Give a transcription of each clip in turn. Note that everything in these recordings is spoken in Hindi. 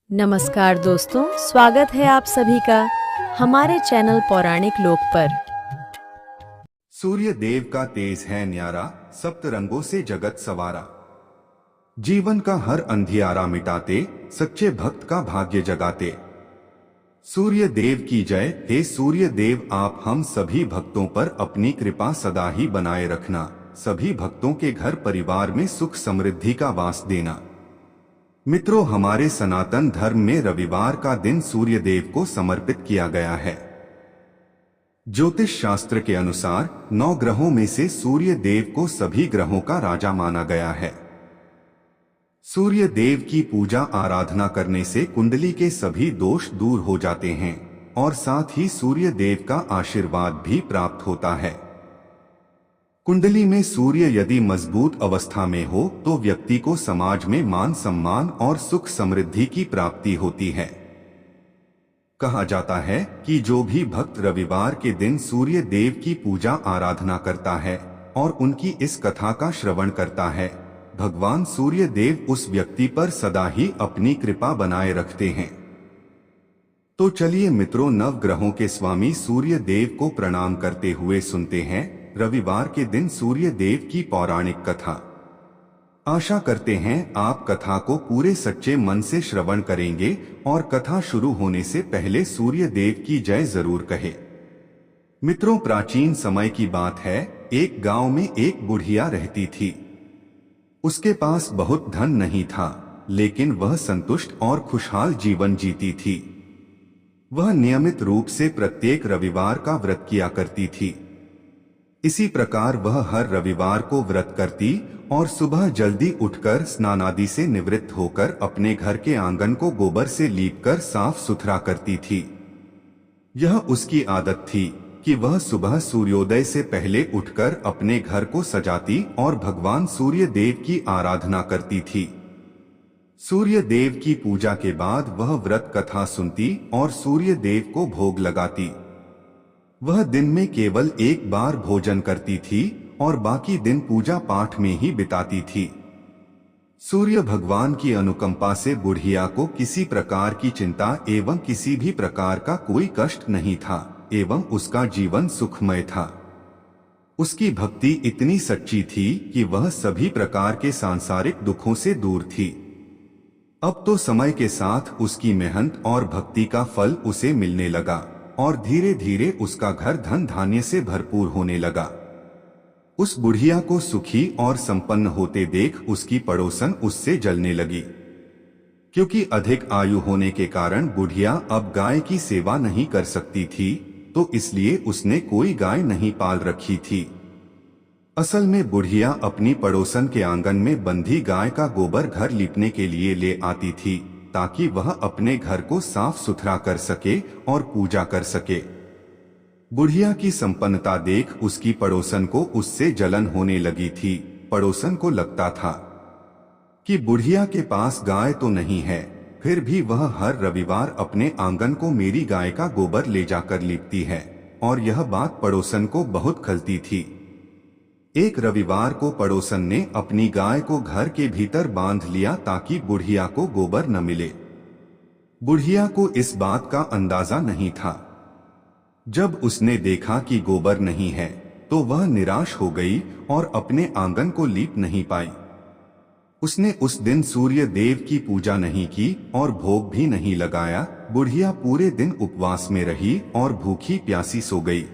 नमस्कार दोस्तों, स्वागत है आप सभी का हमारे चैनल पौराणिक लोक पर। सूर्य देव का तेज है न्यारा, सप्त रंगों से जगत सवारा। जीवन का हर अंधियारा मिटाते, सच्चे भक्त का भाग्य जगाते। सूर्य देव की जय। हे सूर्य देव, आप हम सभी भक्तों पर अपनी कृपा सदा ही बनाए रखना। सभी भक्तों के घर परिवार में सुख समृद्धि का वास देना। मित्रों, हमारे सनातन धर्म में रविवार का दिन सूर्य देव को समर्पित किया गया है। ज्योतिष शास्त्र के अनुसार 9 ग्रहों में से सूर्य देव को सभी ग्रहों का राजा माना गया है। सूर्य देव की पूजा आराधना करने से कुंडली के सभी दोष दूर हो जाते हैं और साथ ही सूर्य देव का आशीर्वाद भी प्राप्त होता है। कुंडली में सूर्य यदि मजबूत अवस्था में हो तो व्यक्ति को समाज में मान सम्मान और सुख समृद्धि की प्राप्ति होती है। कहा जाता है कि जो भी भक्त रविवार के दिन सूर्य देव की पूजा आराधना करता है और उनकी इस कथा का श्रवण करता है, भगवान सूर्य देव उस व्यक्ति पर सदा ही अपनी कृपा बनाए रखते हैं। तो चलिए मित्रों, नवग्रहों के स्वामी सूर्य देव को प्रणाम करते हुए सुनते हैं रविवार के दिन सूर्य देव की पौराणिक कथा। आशा करते हैं आप कथा को पूरे सच्चे मन से श्रवण करेंगे और कथा शुरू होने से पहले सूर्य देव की जय जरूर कहे। मित्रों, प्राचीन समय की बात है। एक गांव में एक बुढ़िया रहती थी। उसके पास बहुत धन नहीं था, लेकिन वह संतुष्ट और खुशहाल जीवन जीती थी। वह नियमित रूप से प्रत्येक रविवार का व्रत किया करती थी। इसी प्रकार वह हर रविवार को व्रत करती और सुबह जल्दी उठकर स्नान आदि से निवृत्त होकर अपने घर के आंगन को गोबर से लीपकर साफ सुथरा करती थी। यह उसकी आदत थी कि वह सुबह सूर्योदय से पहले उठकर अपने घर को सजाती और भगवान सूर्य देव की आराधना करती थी। सूर्य देव की पूजा के बाद वह व्रत कथा सुनती और सूर्य देव को भोग लगाती। वह दिन में केवल एक बार भोजन करती थी और बाकी दिन पूजा पाठ में ही बिताती थी। सूर्य भगवान की अनुकंपा से बुढ़िया को किसी प्रकार की चिंता एवं किसी भी प्रकार का कोई कष्ट नहीं था एवं उसका जीवन सुखमय था। उसकी भक्ति इतनी सच्ची थी कि वह सभी प्रकार के सांसारिक दुखों से दूर थी। अब तो समय के साथ उसकी मेहनत और भक्ति का फल उसे मिलने लगा और धीरे धीरे उसका घर धन धान्य से भरपूर होने लगा। उस बुढ़िया को सुखी और संपन्न होते देख उसकी पड़ोसन उससे जलने लगी, क्योंकि अधिक आयु होने के कारण बुढ़िया अब गाय की सेवा नहीं कर सकती थी, तो इसलिए उसने कोई गाय नहीं पाल रखी थी। असल में बुढ़िया अपनी पड़ोसन के आंगन में बंधी गाय का गोबर घर लीपने के लिए ले आती थी, ताकि वह अपने घर को साफ सुथरा कर सके और पूजा कर सके। बुढ़िया की संपन्नता देख उसकी पड़ोसन को उससे जलन होने लगी थी। पड़ोसन को लगता था कि बुढ़िया के पास गाय तो नहीं है, फिर भी वह हर रविवार अपने आंगन को मेरी गाय का गोबर ले जाकर लीपती है, और यह बात पड़ोसन को बहुत खलती थी। एक रविवार को पड़ोसन ने अपनी गाय को घर के भीतर बांध लिया ताकि बुढ़िया को गोबर न मिले। बुढ़िया को इस बात का अंदाजा नहीं था। जब उसने देखा कि गोबर नहीं है तो वह निराश हो गई और अपने आंगन को लीप नहीं पाई। उसने उस दिन सूर्य देव की पूजा नहीं की और भोग भी नहीं लगाया। बुढ़िया पूरे दिन उपवास में रही और भूखी प्यासी सो गई।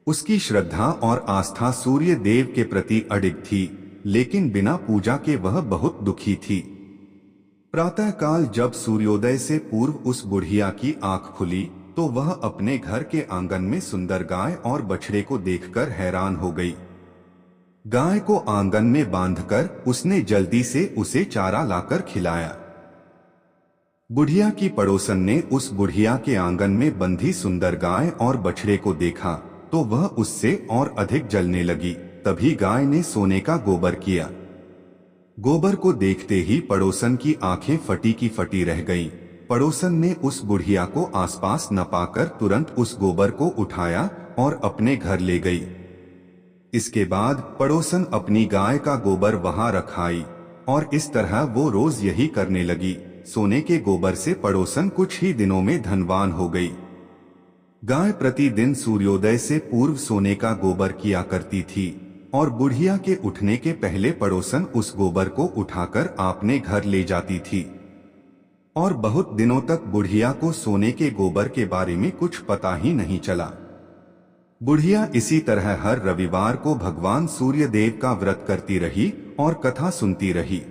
उसकी श्रद्धा और आस्था सूर्य देव के प्रति अडिग थी, लेकिन बिना पूजा के वह बहुत दुखी थी। प्रातःकाल जब सूर्योदय से पूर्व उस बुढ़िया की आंख खुली तो वह अपने घर के आंगन में सुंदर गाय और बछड़े को देखकर हैरान हो गई। गाय को आंगन में बांधकर उसने जल्दी से उसे चारा लाकर खिलाया। बुढ़िया की पड़ोसन ने उस बुढ़िया के आंगन में बंधी सुंदर गाय और बछड़े को देखा तो वह उससे और अधिक जलने लगी। तभी गाय ने सोने का गोबर किया। गोबर को देखते ही पड़ोसन की आंखें फटी की फटी रह गईं। पड़ोसन ने उस बुढ़िया को आसपास न पाकर तुरंत उस गोबर को उठाया और अपने घर ले गई। इसके बाद पड़ोसन अपनी गाय का गोबर वहां रख आई और इस तरह वो रोज यही करने लगी। सोने के गोबर से पड़ोसन कुछ ही दिनों में धनवान हो गई। गाय प्रतिदिन सूर्योदय से पूर्व सोने का गोबर किया करती थी और बुढ़िया के उठने के पहले पड़ोसन उस गोबर को उठाकर अपने घर ले जाती थी। और बहुत दिनों तक बुढ़िया को सोने के गोबर के बारे में कुछ पता ही नहीं चला। बुढ़िया इसी तरह हर रविवार को भगवान सूर्य देव का व्रत करती रही और कथा सुनती रही।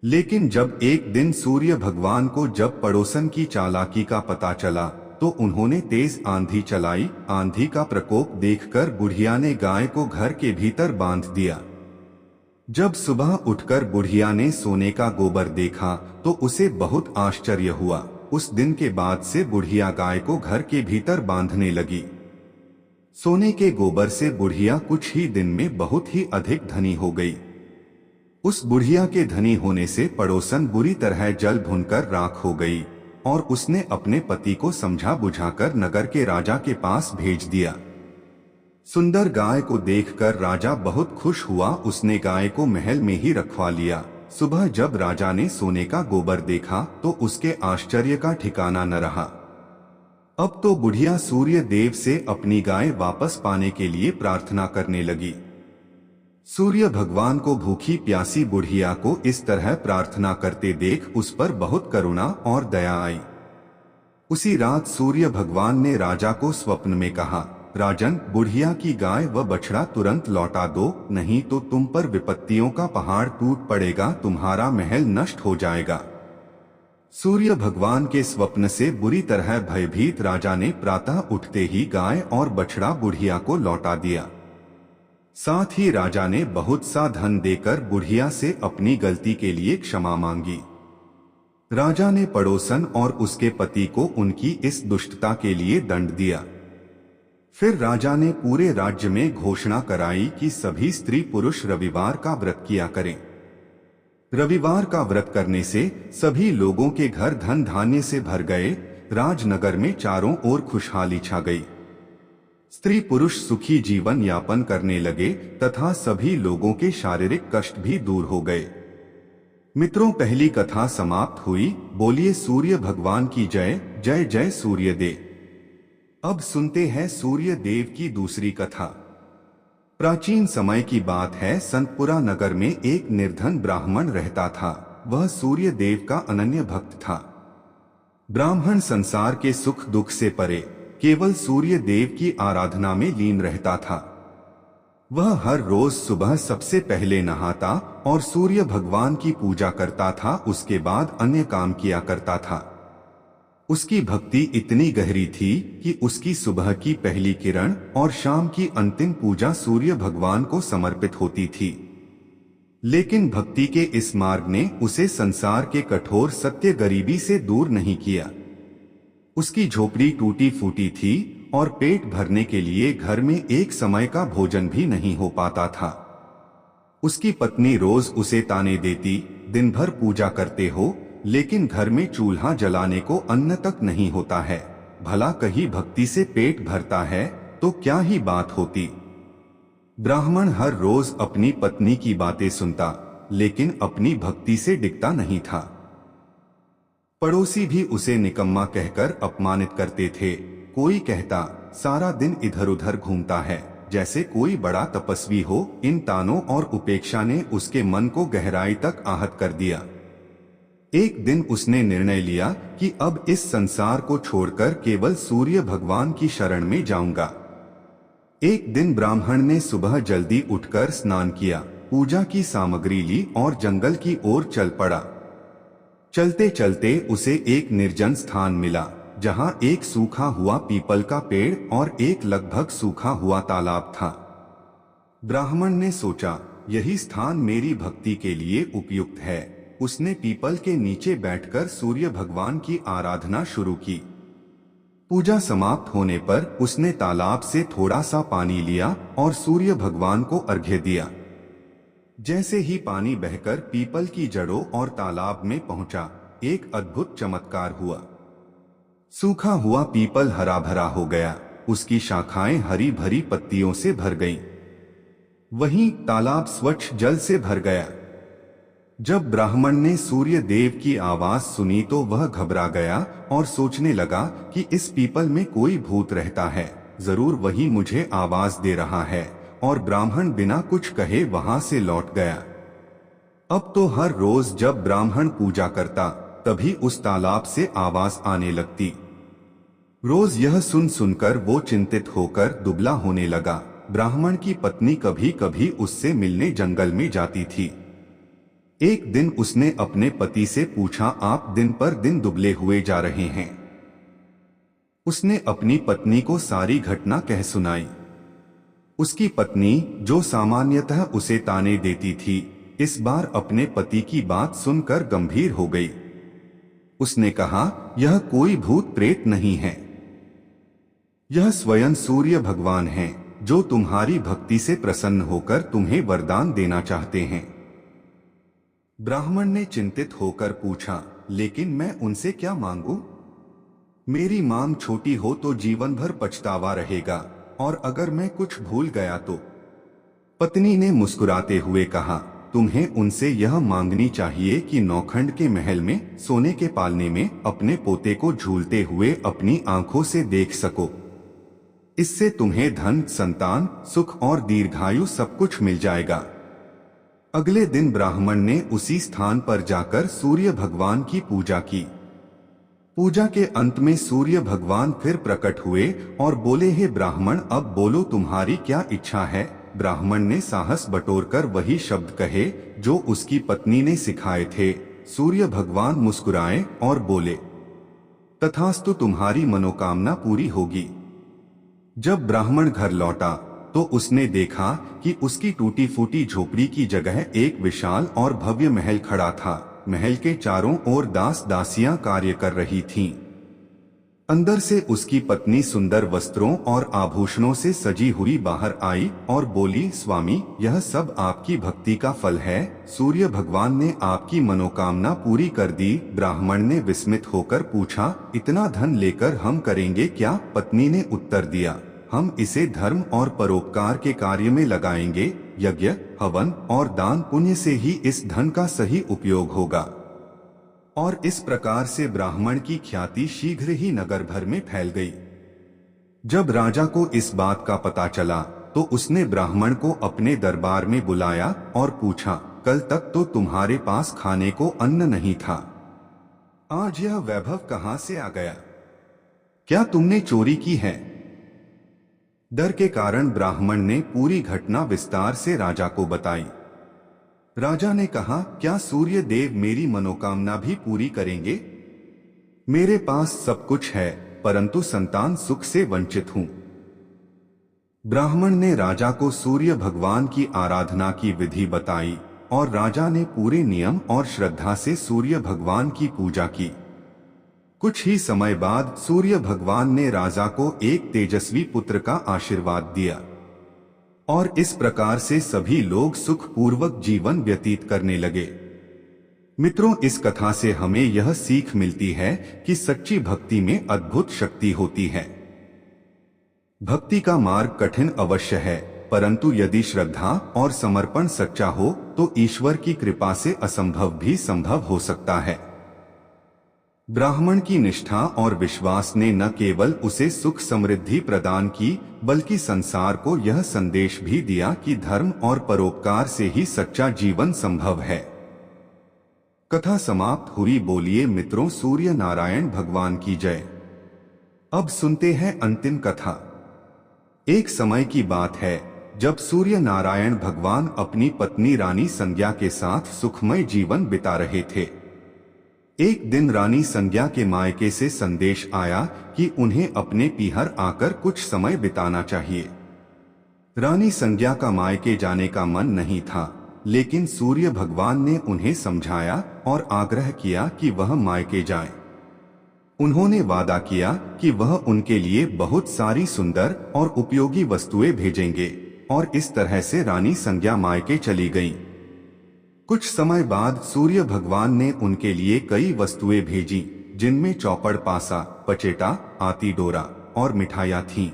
लेकिन जब एक दिन सूर्य भगवान को जब पड़ोसन की चालाकी का पता चला तो उन्होंने तेज आंधी चलाई। आंधी का प्रकोप देखकर बुढ़िया ने गाय को घर के भीतर बांध दिया। जब सुबह उठकर बुढ़िया ने सोने का गोबर देखा तो उसे बहुत आश्चर्य हुआ। उस दिन के बाद से बुढ़िया गाय को घर के भीतर बांधने लगी। सोने के गोबर से बुढ़िया कुछ ही दिन में बहुत ही अधिक धनी हो गई। उस बुढ़िया के धनी होने से पड़ोसन बुरी तरह जल भुनकर राख हो गई और उसने अपने पति को समझा बुझाकर नगर के राजा के पास भेज दिया। सुंदर गाय को देखकर राजा बहुत खुश हुआ। उसने गाय को महल में ही रखवा लिया। सुबह जब राजा ने सोने का गोबर देखा तो उसके आश्चर्य का ठिकाना न रहा। अब तो बुढ़िया सूर्य देव से अपनी गाय वापस पाने के लिए प्रार्थना करने लगी। सूर्य भगवान को भूखी प्यासी बुढ़िया को इस तरह प्रार्थना करते देख उस पर बहुत करुणा और दया आई। उसी रात सूर्य भगवान ने राजा को स्वप्न में कहा, राजन, बुढ़िया की गाय व बछड़ा तुरंत लौटा दो, नहीं तो तुम पर विपत्तियों का पहाड़ टूट पड़ेगा, तुम्हारा महल नष्ट हो जाएगा। सूर्य भगवान के स्वप्न से बुरी तरह भयभीत राजा ने प्रातः उठते ही गाय और बछड़ा बुढ़िया को लौटा दिया। साथ ही राजा ने बहुत सा धन देकर बुढ़िया से अपनी गलती के लिए क्षमा मांगी। राजा ने पड़ोसन और उसके पति को उनकी इस दुष्टता के लिए दंड दिया। फिर राजा ने पूरे राज्य में घोषणा कराई कि सभी स्त्री पुरुष रविवार का व्रत किया करें। रविवार का व्रत करने से सभी लोगों के घर धन धान्य से भर गए। राजनगर में चारों ओर खुशहाली छा गई। स्त्री पुरुष सुखी जीवन यापन करने लगे तथा सभी लोगों के शारीरिक कष्ट भी दूर हो गए। मित्रों, पहली कथा समाप्त हुई। बोलिए सूर्य भगवान की जय। जय जय सूर्य देव। अब सुनते हैं सूर्य देव की दूसरी कथा। प्राचीन समय की बात है। संतपुरा नगर में एक निर्धन ब्राह्मण रहता था। वह सूर्य देव का अनन्य भक्त था। ब्राह्मण संसार के सुख दुख से परे केवल सूर्य देव की आराधना में लीन रहता था। वह हर रोज सुबह सबसे पहले नहाता और सूर्य भगवान की पूजा करता था। उसके बाद अन्य काम किया करता था। उसकी भक्ति इतनी गहरी थी कि उसकी सुबह की पहली किरण और शाम की अंतिम पूजा सूर्य भगवान को समर्पित होती थी। लेकिन भक्ति के इस मार्ग ने उसे संसार के कठोर सत्य गरीबी से दूर नहीं किया। उसकी झोपड़ी टूटी फूटी थी और पेट भरने के लिए घर में एक समय का भोजन भी नहीं हो पाता था। उसकी पत्नी रोज उसे ताने देती, दिन भर पूजा करते हो लेकिन घर में चूल्हा जलाने को अन्न तक नहीं होता है। भला कहीं भक्ति से पेट भरता है तो क्या ही बात होती। ब्राह्मण हर रोज अपनी पत्नी की बातें सुनता लेकिन अपनी भक्ति से डिगता नहीं था। पड़ोसी भी उसे निकम्मा कहकर अपमानित करते थे। कोई कहता, सारा दिन इधर उधर घूमता है, जैसे कोई बड़ा तपस्वी हो। इन तानों और उपेक्षा ने उसके मन को गहराई तक आहत कर दिया। एक दिन उसने निर्णय लिया कि अब इस संसार को छोड़कर केवल सूर्य भगवान की शरण में जाऊंगा। एक दिन ब्राह्मण ने सुबह जल्दी उठकर स्नान किया, पूजा की सामग्री ली और जंगल की ओर चल पड़ा। चलते चलते उसे एक निर्जन स्थान मिला जहां एक सूखा हुआ पीपल का पेड़ और एक लगभग सूखा हुआ तालाब था। ब्राह्मण ने सोचा, यही स्थान मेरी भक्ति के लिए उपयुक्त है। उसने पीपल के नीचे बैठकर सूर्य भगवान की आराधना शुरू की। पूजा समाप्त होने पर उसने तालाब से थोड़ा सा पानी लिया और सूर्य भगवान को अर्घ्य दिया। जैसे ही पानी बहकर पीपल की जड़ों और तालाब में पहुंचा, एक अद्भुत चमत्कार हुआ। सूखा हुआ पीपल हरा भरा हो गया, उसकी शाखाएं हरी भरी पत्तियों से भर गईं। वहीं तालाब स्वच्छ जल से भर गया। जब ब्राह्मण ने सूर्य देव की आवाज सुनी तो वह घबरा गया और सोचने लगा कि इस पीपल में कोई भूत रहता है, जरूर वही मुझे आवाज दे रहा है। और ब्राह्मण बिना कुछ कहे वहां से लौट गया। अब तो हर रोज जब ब्राह्मण पूजा करता तभी उस तालाब से आवाज आने लगती। रोज यह सुन सुनकर वो चिंतित होकर दुबला होने लगा। ब्राह्मण की पत्नी कभी कभी उससे मिलने जंगल में जाती थी। एक दिन उसने अपने पति से पूछा, आप दिन पर दिन दुबले हुए जा रहे हैं। उसने अपनी पत्नी को सारी घटना कह सुनाई। उसकी पत्नी, जो सामान्यतः उसे ताने देती थी, इस बार अपने पति की बात सुनकर गंभीर हो गई। उसने कहा, यह कोई भूत प्रेत नहीं है, यह स्वयं सूर्य भगवान हैं, जो तुम्हारी भक्ति से प्रसन्न होकर तुम्हें वरदान देना चाहते हैं। ब्राह्मण ने चिंतित होकर पूछा, लेकिन मैं उनसे क्या मांगू? मेरी मांग छोटी हो तो जीवन भर पछतावा रहेगा, और अगर मैं कुछ भूल गया तो? पत्नी ने मुस्कुराते हुए कहा, तुम्हें उनसे यह मांगनी चाहिए कि नौखंड के महल में सोने के पालने में अपने पोते को झूलते हुए अपनी आंखों से देख सको। इससे तुम्हें धन, संतान, सुख और दीर्घायु सब कुछ मिल जाएगा। अगले दिन ब्राह्मण ने उसी स्थान पर जाकर सूर्य भगवान की पूजा की। पूजा के अंत में सूर्य भगवान फिर प्रकट हुए और बोले, हे ब्राह्मण, अब बोलो तुम्हारी क्या इच्छा है? ब्राह्मण ने साहस बटोरकर वही शब्द कहे जो उसकी पत्नी ने सिखाए थे। सूर्य भगवान मुस्कुराए और बोले, तथास्तु, तुम्हारी मनोकामना पूरी होगी। जब ब्राह्मण घर लौटा तो उसने देखा कि उसकी टूटी फूटी झोपड़ी की जगह एक विशाल और भव्य महल खड़ा था। महल के चारों ओर दास दासियां कार्य कर रही थीं। अंदर से उसकी पत्नी सुंदर वस्त्रों और आभूषणों से सजी हुई बाहर आई और बोली, स्वामी, यह सब आपकी भक्ति का फल है। सूर्य भगवान ने आपकी मनोकामना पूरी कर दी। ब्राह्मण ने विस्मित होकर पूछा, इतना धन लेकर हम करेंगे क्या? पत्नी ने उत्तर दिया, हम इसे धर्म और परोपकार के कार्य में लगाएंगे। यज्ञ, हवन और दान पुण्य से ही इस धन का सही उपयोग होगा। और इस प्रकार से ब्राह्मण की ख्याति शीघ्र ही नगर भर में फैल गई। जब राजा को इस बात का पता चला तो उसने ब्राह्मण को अपने दरबार में बुलाया और पूछा, कल तक तो तुम्हारे पास खाने को अन्न नहीं था, आज यह वैभव कहां से आ गया? क्या तुमने चोरी की है? डर के कारण ब्राह्मण ने पूरी घटना विस्तार से राजा को बताई। राजा ने कहा, क्या सूर्य देव मेरी मनोकामना भी पूरी करेंगे? मेरे पास सब कुछ है, परंतु संतान सुख से वंचित हूं। ब्राह्मण ने राजा को सूर्य भगवान की आराधना की विधि बताई और राजा ने पूरे नियम और श्रद्धा से सूर्य भगवान की पूजा की। कुछ ही समय बाद सूर्य भगवान ने राजा को एक तेजस्वी पुत्र का आशीर्वाद दिया और इस प्रकार से सभी लोग सुखपूर्वक जीवन व्यतीत करने लगे। मित्रों, इस कथा से हमें यह सीख मिलती है कि सच्ची भक्ति में अद्भुत शक्ति होती है। भक्ति का मार्ग कठिन अवश्य है, परंतु यदि श्रद्धा और समर्पण सच्चा हो तो ईश्वर की कृपा से असंभव भी संभव हो सकता है। ब्राह्मण की निष्ठा और विश्वास ने न केवल उसे सुख समृद्धि प्रदान की, बल्कि संसार को यह संदेश भी दिया कि धर्म और परोपकार से ही सच्चा जीवन संभव है। कथा समाप्त हुई। बोलिए मित्रों, सूर्य नारायण भगवान की जय। अब सुनते हैं अंतिम कथा। एक समय की बात है जब सूर्य नारायण भगवान अपनी पत्नी रानी संज्ञा के साथ सुखमय जीवन बिता रहे थे। एक दिन रानी संज्ञा के मायके से संदेश आया कि उन्हें अपने पीहर आकर कुछ समय बिताना चाहिए। रानी संज्ञा का मायके जाने का मन नहीं था, लेकिन सूर्य भगवान ने उन्हें समझाया और आग्रह किया कि वह मायके जाएं। उन्होंने वादा किया कि वह उनके लिए बहुत सारी सुंदर और उपयोगी वस्तुएं भेजेंगे और इस तरह से रानी संज्ञा मायके चली गईं। कुछ समय बाद सूर्य भगवान ने उनके लिए कई वस्तुएं भेजी, जिनमें चौपड़, पासा, पचेटा, आती डोरा और मिठाइयां थीं।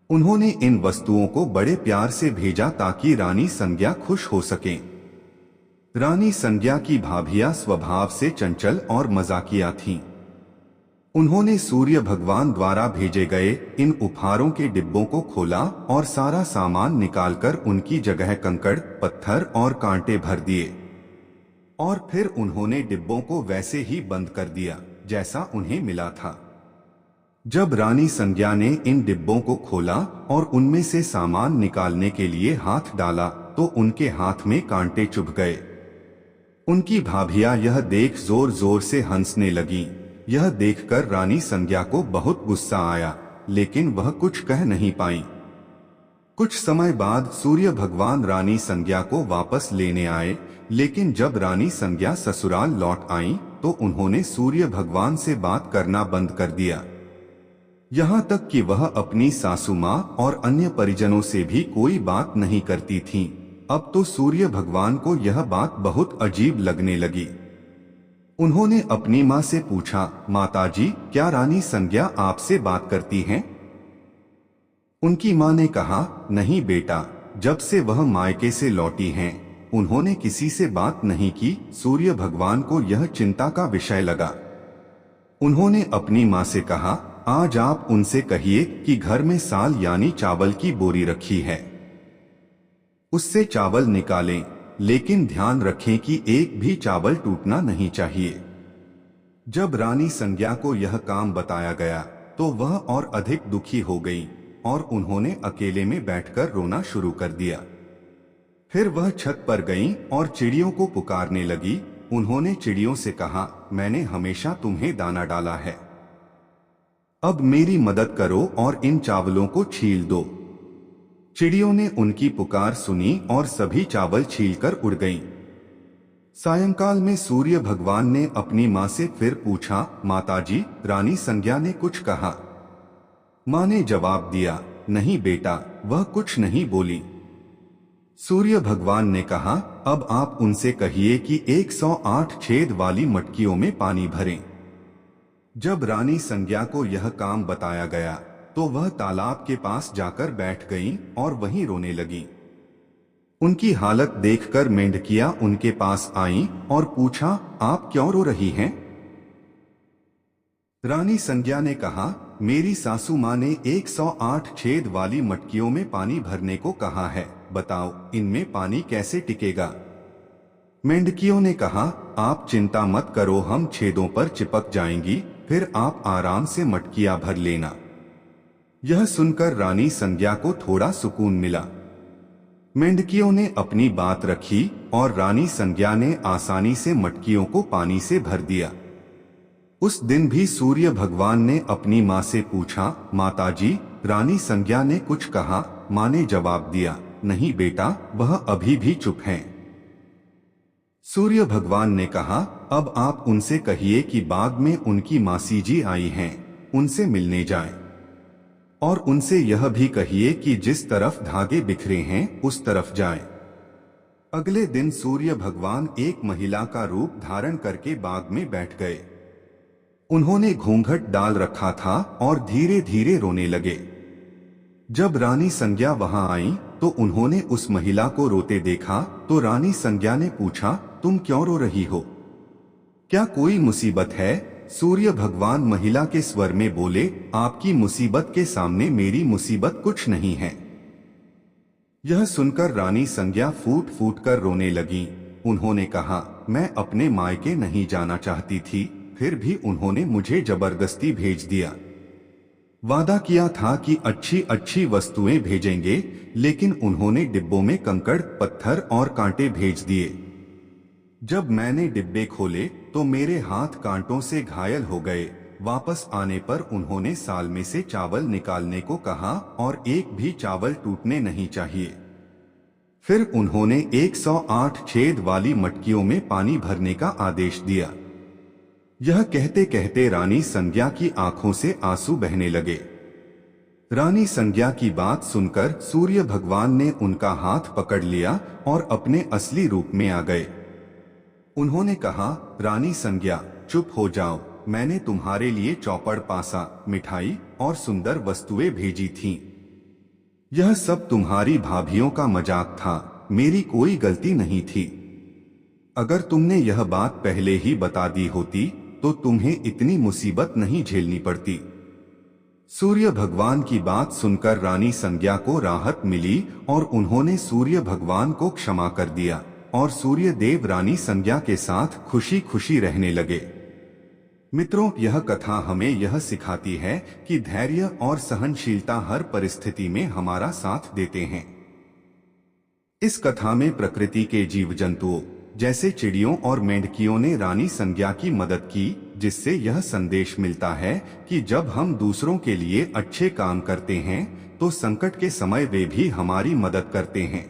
उन्होंने इन वस्तुओं को बड़े प्यार से भेजा ताकि रानी संज्ञा खुश हो सकें। रानी संज्ञा की भाभियां स्वभाव से चंचल और मजाकिया थीं। उन्होंने सूर्य भगवान द्वारा भेजे गए इन उपहारों के डिब्बों को खोला और सारा सामान निकालकर उनकी जगह कंकड़, पत्थर और कांटे भर दिए और फिर उन्होंने डिब्बों को वैसे ही बंद कर दिया जैसा उन्हें मिला था। जब रानी संज्ञा ने इन डिब्बों को खोला और उनमें से सामान निकालने के लिए हाथ डाला तो उनके हाथ में कांटे चुभ गए। उनकी भाभियां यह देख जोर जोर से हंसने लगीं। यह देखकर रानी संज्ञा को बहुत गुस्सा आया, लेकिन वह कुछ कह नहीं पाई। कुछ समय बाद सूर्य भगवान रानी संज्ञा को वापस लेने आए, लेकिन जब रानी संज्ञा ससुराल लौट आईं, तो उन्होंने सूर्य भगवान से बात करना बंद कर दिया। यहाँ तक कि वह अपनी सासू माँ और अन्य परिजनों से भी कोई बात नहीं करती थीं। अब तो सूर्य भगवान को यह बात बहुत अजीब लगने लगी। उन्होंने अपनी माँ से पूछा, माताजी, क्या रानी संज्ञा आपसे बात करती हैं? उनकी माँ ने कहा, नहीं बेटा, जब से वह मायके से लौटी हैं, उन्होंने किसी से बात नहीं की। सूर्य भगवान को यह चिंता का विषय लगा। उन्होंने अपनी माँ से कहा, आज आप उनसे कहिए कि घर में साल यानी चावल की बोरी रखी है, उससे चावल निकालें, लेकिन ध्यान रखें कि एक भी चावल टूटना नहीं चाहिए। जब रानी संज्ञा को यह काम बताया गया तो वह और अधिक दुखी हो गई और उन्होंने अकेले में बैठकर रोना शुरू कर दिया। फिर वह छत पर गईं और चिड़ियों को पुकारने लगी। उन्होंने चिड़ियों से कहा, मैंने हमेशा तुम्हें दाना डाला है, अब मेरी मदद करो और इन चावलों को छील दो। चिड़ियों ने उनकी पुकार सुनी और सभी चावल छीलकर उड़ गईं। सायंकाल में सूर्य भगवान ने अपनी माँ से फिर पूछा, माताजी, रानी संज्ञा ने कुछ कहा? माँ ने जवाब दिया, नहीं बेटा, वह कुछ नहीं बोली। सूर्य भगवान ने कहा, अब आप उनसे कहिए कि 108 छेद वाली मटकियों में पानी भरें। जब रानी संज्ञा को यह काम बताया गया तो वह तालाब के पास जाकर बैठ गईं और वहीं रोने लगीं। उनकी हालत देखकर मेंढकियां उनके पास आईं और पूछा, आप क्यों रो रही हैं? रानी संज्ञा ने कहा, मेरी सासू माँ ने 108 छेद वाली मटकियों में पानी भरने को कहा है, बताओ इनमें पानी कैसे टिकेगा? मेंढकियों ने कहा, आप चिंता मत करो, हम छेदों पर चिपक जाएंगी, फिर आप आराम से मटकियां भर लेना। यह सुनकर रानी संज्ञा को थोड़ा सुकून मिला। मेंढकियों ने अपनी बात रखी और रानी संज्ञा ने आसानी से मटकियों को पानी से भर दिया। उस दिन भी सूर्य भगवान ने अपनी माँ से पूछा, माताजी, रानी संज्ञा ने कुछ कहा? माँ ने जवाब दिया, नहीं बेटा, वह अभी भी चुप हैं। सूर्य भगवान ने कहा, अब आप उनसे कहिए कि बाग में उनकी मासी जी आई हैं, उनसे मिलने जाएं। और उनसे यह भी कहिए कि जिस तरफ धागे बिखरे हैं उस तरफ जाएं। अगले दिन सूर्य भगवान एक महिला का रूप धारण करके बाग में बैठ गए। उन्होंने घूंघट डाल रखा था और धीरे धीरे रोने लगे। जब रानी संज्ञा वहां आई तो उन्होंने उस महिला को रोते देखा तो रानी संज्ञा ने पूछा, तुम क्यों रो रही हो? क्या कोई मुसीबत है? सूर्य भगवान महिला के स्वर में बोले, आपकी मुसीबत के सामने मेरी मुसीबत कुछ नहीं है। यह सुनकर रानी संज्ञा फूट फूट कर रोने लगी। उन्होंने कहा, मैं अपने मायके नहीं जाना चाहती थी, फिर भी उन्होंने मुझे जबरदस्ती भेज दिया। वादा किया था कि अच्छी अच्छी वस्तुएं भेजेंगे, लेकिन उन्होंने डिब्बों में कंकड़, पत्थर और कांटे भेज दिए। जब मैंने डिब्बे खोले तो मेरे हाथ कांटों से घायल हो गए। वापस आने पर उन्होंने साल में से चावल निकालने को कहा और एक भी चावल टूटने नहीं चाहिए। फिर उन्होंने 108 छेद वाली मटकियों में पानी भरने का आदेश दिया। यह कहते कहते रानी संज्ञा की आंखों से आंसू बहने लगे। रानी संज्ञा की बात सुनकर सूर्य भगवान ने उनका हाथ पकड़ लिया और अपने असली रूप में आ गए। उन्होंने कहा, रानी संज्ञा, चुप हो जाओ, मैंने तुम्हारे लिए चौपड़, पासा, मिठाई और सुंदर वस्तुएं भेजी थीं। यह सब तुम्हारी भाभियों का मजाक था, मेरी कोई गलती नहीं थी। अगर तुमने यह बात पहले ही बता दी होती तो तुम्हें इतनी मुसीबत नहीं झेलनी पड़ती। सूर्य भगवान की बात सुनकर रानी संज्ञा को राहत मिली और उन्होंने सूर्य भगवान को क्षमा कर दिया और सूर्य देव रानी संज्ञा के साथ खुशी खुशी रहने लगे। मित्रों, यह कथा हमें यह सिखाती है कि धैर्य और सहनशीलता हर परिस्थिति में हमारा साथ देते हैं। इस कथा में प्रकृति के जीव जंतुओं जैसे चिड़ियों और मेंढकियों ने रानी संज्ञा की मदद की, जिससे यह संदेश मिलता है कि जब हम दूसरों के लिए अच्छे काम करते हैं तो संकट के समय वे भी हमारी मदद करते हैं।